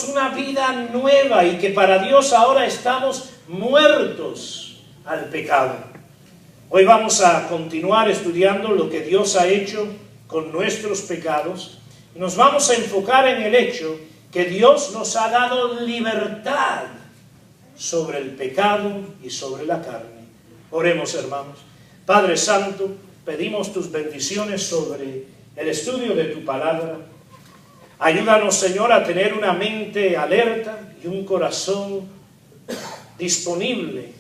una vida nueva y que para Dios ahora estamos muertos al pecado. Hoy vamos a continuar estudiando lo que Dios ha hecho con nuestros pecados. Nos vamos a enfocar en el hecho que Dios nos ha dado libertad sobre el pecado y sobre la carne. Oremos, hermanos. Padre Santo, pedimos tus bendiciones sobre el estudio de tu palabra. Ayúdanos, Señor, a tener una mente alerta y un corazón disponible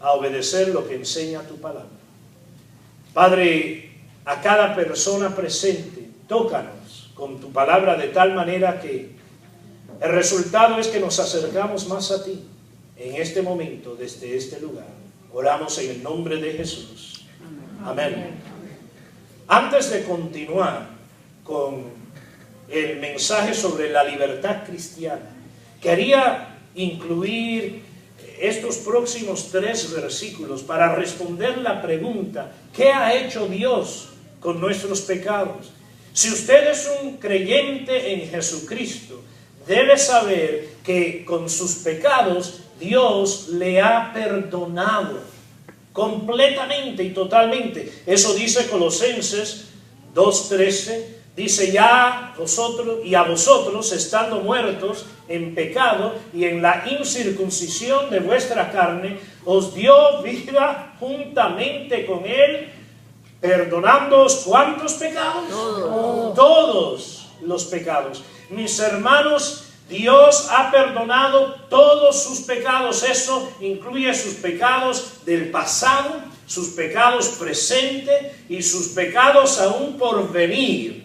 a obedecer lo que enseña tu palabra. Padre, a cada persona presente, tócanos con tu palabra de tal manera que el resultado es que nos acercamos más a ti en este momento desde este lugar. Oramos en el nombre de Jesús. Amén. Antes de continuar con el mensaje sobre la libertad cristiana, quería incluir estos próximos 3 versículos para responder la pregunta: ¿qué ha hecho Dios con nuestros pecados? Si usted es un creyente en Jesucristo, debe saber que con sus pecados Dios le ha perdonado completamente y totalmente. Eso dice Colosenses 2:13. Dice: ya vosotros y a vosotros, estando muertos en pecado y en la incircuncisión de vuestra carne, os dio vida juntamente con él, perdonándoos ¿cuántos pecados? Todos los pecados. Mis hermanos, Dios ha perdonado todos sus pecados. Eso incluye sus pecados del pasado, sus pecados presentes y sus pecados aún por venir.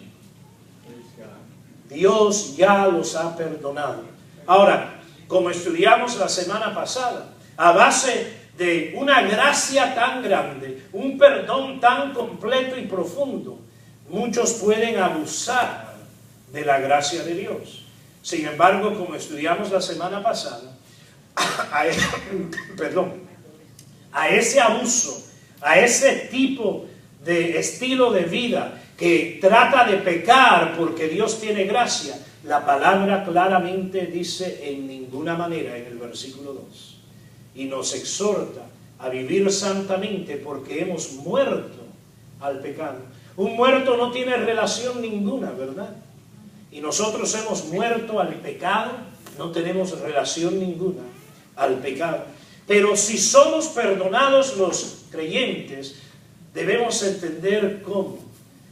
Dios ya los ha perdonado. Ahora, como estudiamos la semana pasada, a base de una gracia tan grande, un perdón tan completo y profundo, muchos pueden abusar de la gracia de Dios. Sin embargo, como estudiamos la semana pasada, a ese abuso, a ese tipo de estilo de vida que trata de pecar porque Dios tiene gracia, la palabra claramente dice en ninguna manera en el versículo 2. Y nos exhorta a vivir santamente porque hemos muerto al pecado. Un muerto no tiene relación ninguna, ¿verdad? Y nosotros hemos muerto al pecado, no tenemos relación ninguna al pecado. Pero si somos perdonados los creyentes, debemos entender cómo.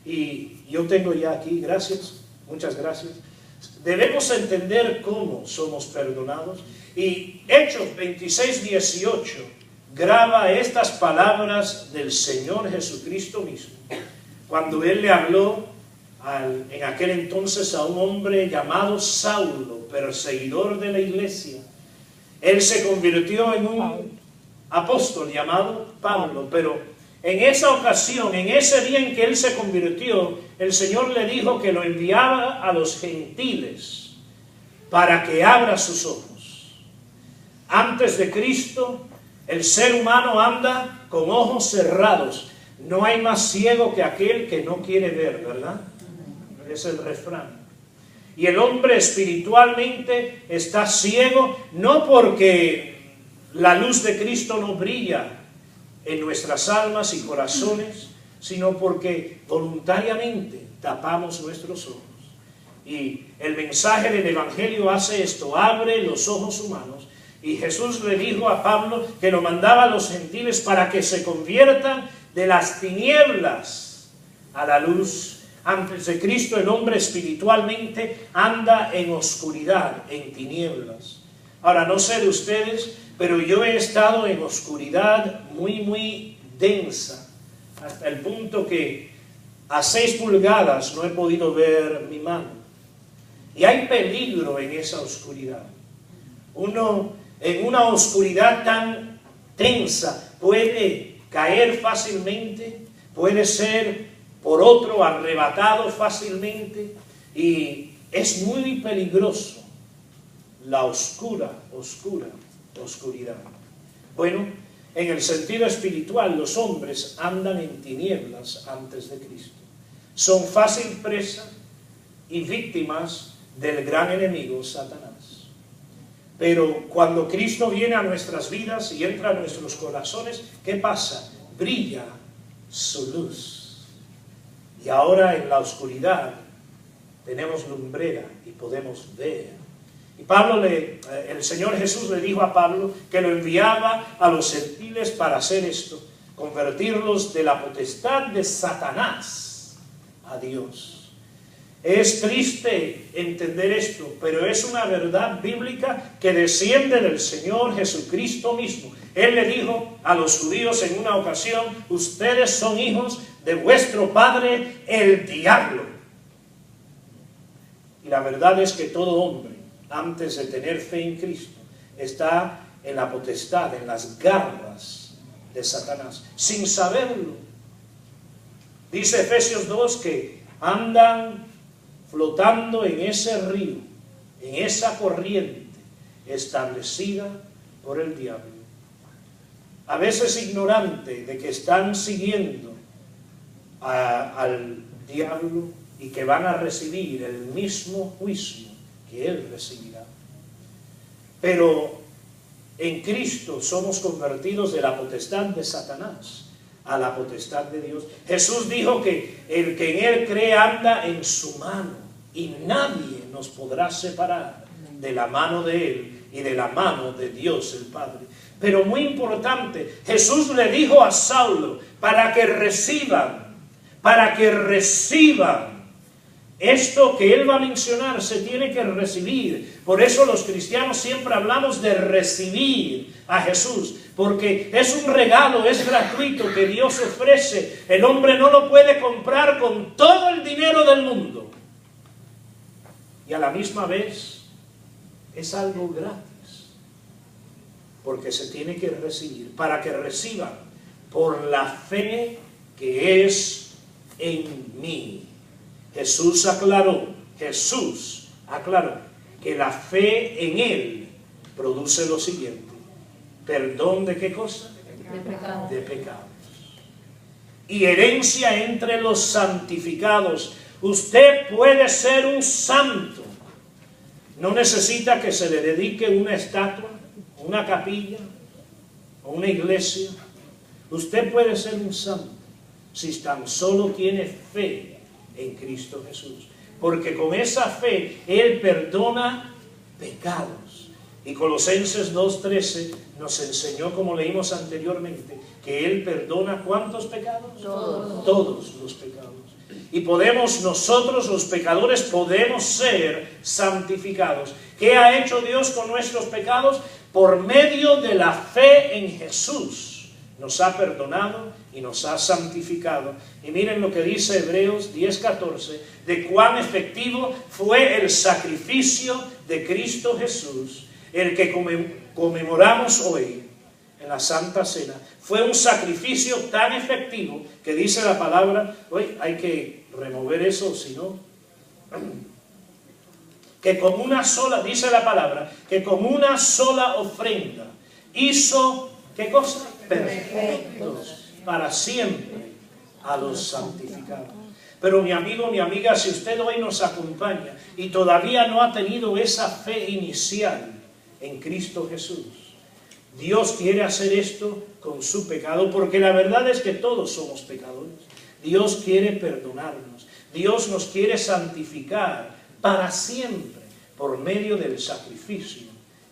Y yo tengo ya aquí, gracias, muchas gracias. Debemos entender cómo somos perdonados. Y Hechos 26:18 graba estas palabras del Señor Jesucristo mismo, cuando Él le habló en aquel entonces a un hombre llamado Saulo, perseguidor de la iglesia. Él se convirtió en un apóstol llamado Pablo, pero en esa ocasión, en ese día en que él se convirtió, el Señor le dijo que lo enviaba a los gentiles para que abra sus ojos. Antes de Cristo, el ser humano anda con ojos cerrados. No hay más ciego que aquel que no quiere ver, ¿verdad? Es el refrán. Y el hombre espiritualmente está ciego, no porque la luz de Cristo no brilla en nuestras almas y corazones, sino porque voluntariamente tapamos nuestros ojos. Y el mensaje del Evangelio hace esto, abre los ojos humanos. Y Jesús le dijo a Pablo que lo mandaba a los gentiles para que se conviertan de las tinieblas a la luz. Antes de Cristo, el hombre espiritualmente anda en oscuridad, en tinieblas. Ahora, no sé de ustedes, pero yo he estado en oscuridad muy densa, hasta el punto que a 6 pulgadas no he podido ver mi mano. Y hay peligro en esa oscuridad. Uno en una oscuridad tan tensa puede caer fácilmente, puede ser por otro arrebatado fácilmente, y es muy peligroso la oscuridad. Bueno, en el sentido espiritual, los hombres andan en tinieblas antes de Cristo. Son fácil presa y víctimas del gran enemigo Satanás. Pero cuando Cristo viene a nuestras vidas y entra a nuestros corazones, ¿qué pasa? Brilla su luz. Y ahora en la oscuridad tenemos lumbrera y podemos ver. Y el Señor Jesús le dijo a Pablo que lo enviaba a los gentiles para hacer esto, convertirlos de la potestad de Satanás a Dios. Es triste entender esto, pero es una verdad bíblica que desciende del Señor Jesucristo mismo. Él le dijo a los judíos en una ocasión: ustedes son hijos de vuestro padre el diablo. Y la verdad es que todo hombre, antes de tener fe en Cristo, está en la potestad, en las garras de Satanás, sin saberlo. Dice Efesios 2 que andan flotando en ese río, en esa corriente establecida por el diablo. A veces ignorante de que están siguiendo al diablo y que van a recibir el mismo juicio que él recibirá. Pero en Cristo somos convertidos de la potestad de Satanás a la potestad de Dios. Jesús dijo que el que en él cree anda en su mano, y nadie nos podrá separar de la mano de él y de la mano de Dios el Padre. Pero muy importante, Jesús le dijo a Saulo para que reciban esto que él va a mencionar. Se tiene que recibir. Por eso los cristianos siempre hablamos de recibir a Jesús, porque es un regalo, es gratuito que Dios ofrece. El hombre no lo puede comprar con todo el dinero del mundo, y a la misma vez es algo gratis, porque se tiene que recibir, para que reciban por la fe que es en mí. Jesús aclaró que la fe en él produce lo siguiente: perdón de ¿qué cosa? De pecados. Y herencia entre los santificados. Usted puede ser un santo. No necesita que se le dedique una estatua, una capilla o una iglesia. Usted puede ser un santo si tan solo tiene fe en Cristo Jesús, porque con esa fe él perdona pecados. Y Colosenses 2:13 nos enseñó, como leímos anteriormente, que él perdona ¿cuántos pecados? Todos los pecados. Y podemos nosotros, los pecadores, podemos ser santificados. ¿Qué ha hecho Dios con nuestros pecados? Por medio de la fe en Jesús nos ha perdonado y nos ha santificado. Y miren lo que dice Hebreos 10:14, de cuán efectivo fue el sacrificio de Cristo Jesús, el que conmemoramos hoy en la Santa Cena. Fue un sacrificio tan efectivo que dice la palabra, hoy hay que remover eso, si no, que con una sola, dice la palabra, que con una sola ofrenda hizo, ¿qué cosa? Perfectos para siempre a los santificados. Pero mi amigo, mi amiga, si usted hoy nos acompaña y todavía no ha tenido esa fe inicial en Cristo Jesús, Dios quiere hacer esto con su pecado, porque la verdad es que todos somos pecadores. Dios quiere perdonarnos. Dios nos quiere santificar para siempre por medio del sacrificio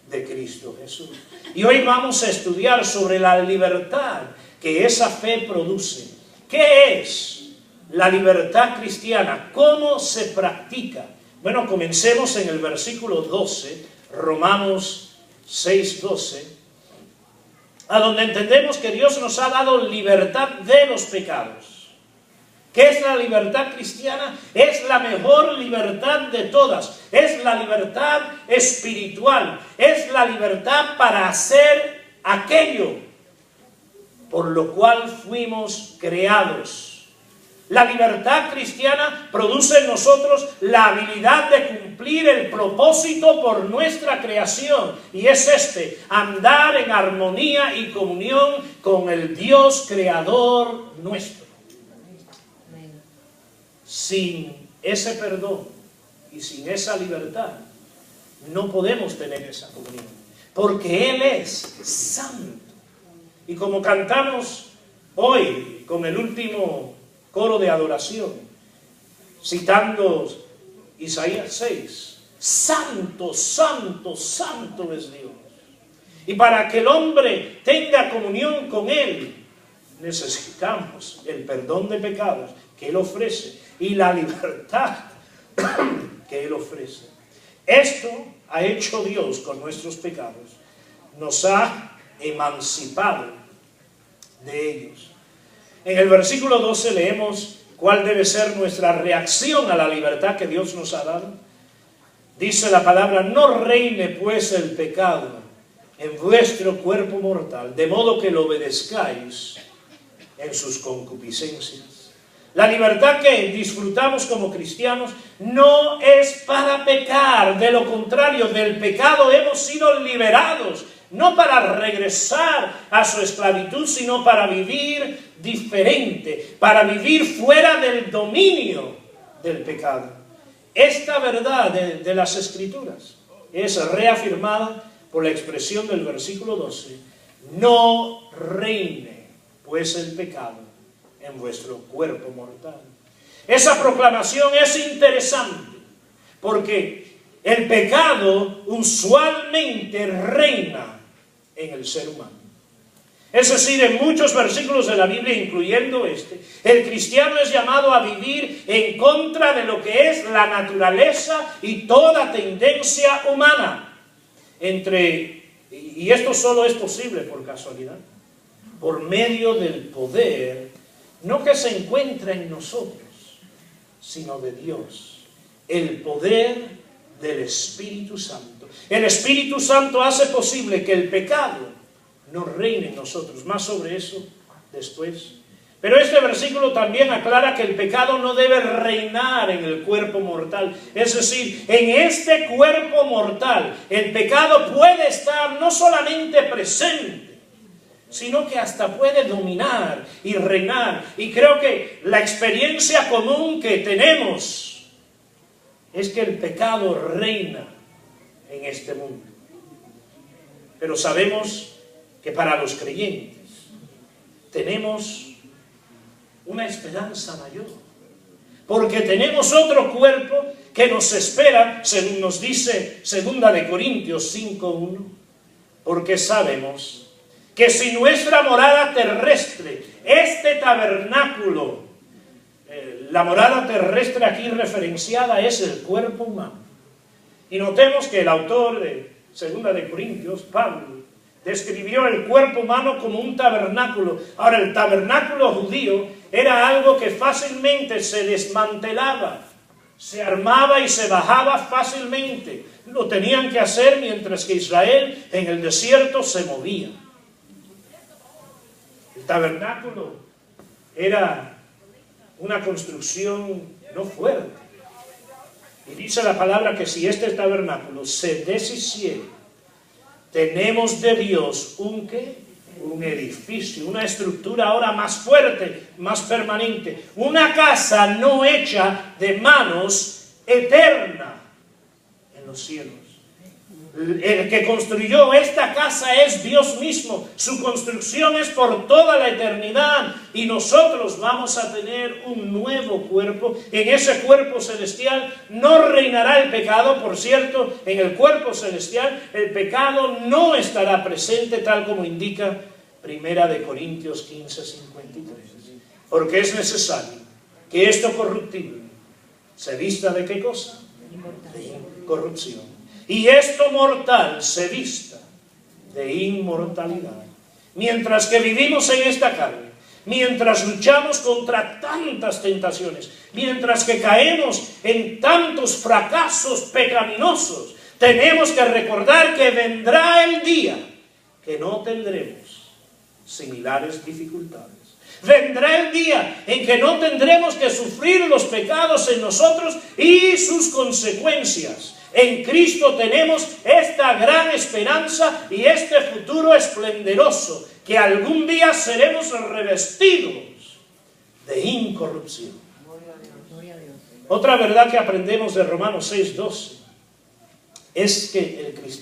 de Cristo Jesús. Y hoy vamos a estudiar sobre la libertad que esa fe produce. ¿Qué es la libertad cristiana? ¿Cómo se practica? Bueno, comencemos en el versículo 12, Romanos 6:12. A donde entendemos que Dios nos ha dado libertad de los pecados. ¿Qué es la libertad cristiana? Es la mejor libertad de todas. Es la libertad espiritual. Es la libertad para hacer aquello por lo cual fuimos creados. La libertad cristiana produce en nosotros la habilidad de cumplir el propósito por nuestra creación. Y es andar en armonía y comunión con el Dios creador nuestro. Sin ese perdón Y sin esa libertad no podemos tener esa comunión, porque Él es santo. Y como cantamos hoy con el último coro de adoración, citando Isaías 6, santo, santo, santo es Dios. Y para que el hombre tenga comunión con Él, necesitamos el perdón de pecados que Él ofrece y la libertad que Él ofrece. Esto ha hecho Dios con nuestros pecados. Nos ha emancipado de ellos. En el versículo 12 leemos cuál debe ser nuestra reacción a la libertad que Dios nos ha dado. Dice la palabra: no reine pues el pecado en vuestro cuerpo mortal, de modo que lo obedezcáis en sus concupiscencias. La libertad que disfrutamos como cristianos no es para pecar, de lo contrario, del pecado hemos sido liberados, no para regresar a su esclavitud, sino para vivir diferente, para vivir fuera del dominio del pecado. Esta verdad de las Escrituras es reafirmada por la expresión del versículo 12: no reine pues el pecado en vuestro cuerpo mortal. Esa proclamación es interesante, porque el pecado usualmente reina en el ser humano. Es decir, en muchos versículos de la Biblia, incluyendo este, el cristiano es llamado a vivir en contra de lo que es la naturaleza y toda tendencia humana. Y esto solo es posible por casualidad, por medio del poder, no que se encuentra en nosotros, sino de Dios. El poder del Espíritu Santo. El Espíritu Santo hace posible que el pecado no reine en nosotros. Más sobre eso después. Pero este versículo también aclara que el pecado no debe reinar en el cuerpo mortal. Es decir, en este cuerpo mortal el pecado puede estar no solamente presente, sino que hasta puede dominar y reinar. Y creo que la experiencia común que tenemos es que el pecado reina en este mundo. Pero sabemos que para los creyentes tenemos una esperanza mayor, porque tenemos otro cuerpo que nos espera, según nos dice 2 Corintios 5:1, porque sabemos que si nuestra morada terrestre, este tabernáculo, la morada terrestre aquí referenciada es el cuerpo humano. Y notemos que el autor de 2 Corintios, Pablo, describió el cuerpo humano como un tabernáculo. Ahora, el tabernáculo judío era algo que fácilmente se desmantelaba, se armaba y se bajaba fácilmente. Lo tenían que hacer mientras que Israel en el desierto se movía. El tabernáculo era una construcción no fuerte. Y dice la palabra que si este tabernáculo se deshiciera, tenemos de Dios un edificio, una estructura ahora más fuerte, más permanente, una casa no hecha de manos, eterna en los cielos. El que construyó esta casa es Dios mismo. Su construcción es por toda la eternidad y nosotros vamos a tener un nuevo cuerpo. En ese cuerpo celestial no reinará el pecado. Por cierto, en el cuerpo celestial el pecado no estará presente, tal como indica 1 Corintios 15:53. Porque es necesario que esto corruptible se vista ¿de qué cosa? De incorrupción. Y esto mortal se vista de inmortalidad. Mientras que vivimos en esta carne, mientras luchamos contra tantas tentaciones, mientras que caemos en tantos fracasos pecaminosos, tenemos que recordar que vendrá el día que no tendremos similares dificultades. Vendrá el día en que no tendremos que sufrir los pecados en nosotros y sus consecuencias. En Cristo tenemos esta gran esperanza y este futuro esplendoroso, que algún día seremos revestidos de incorrupción. Otra verdad que aprendemos de Romanos 6:12 es que el cristiano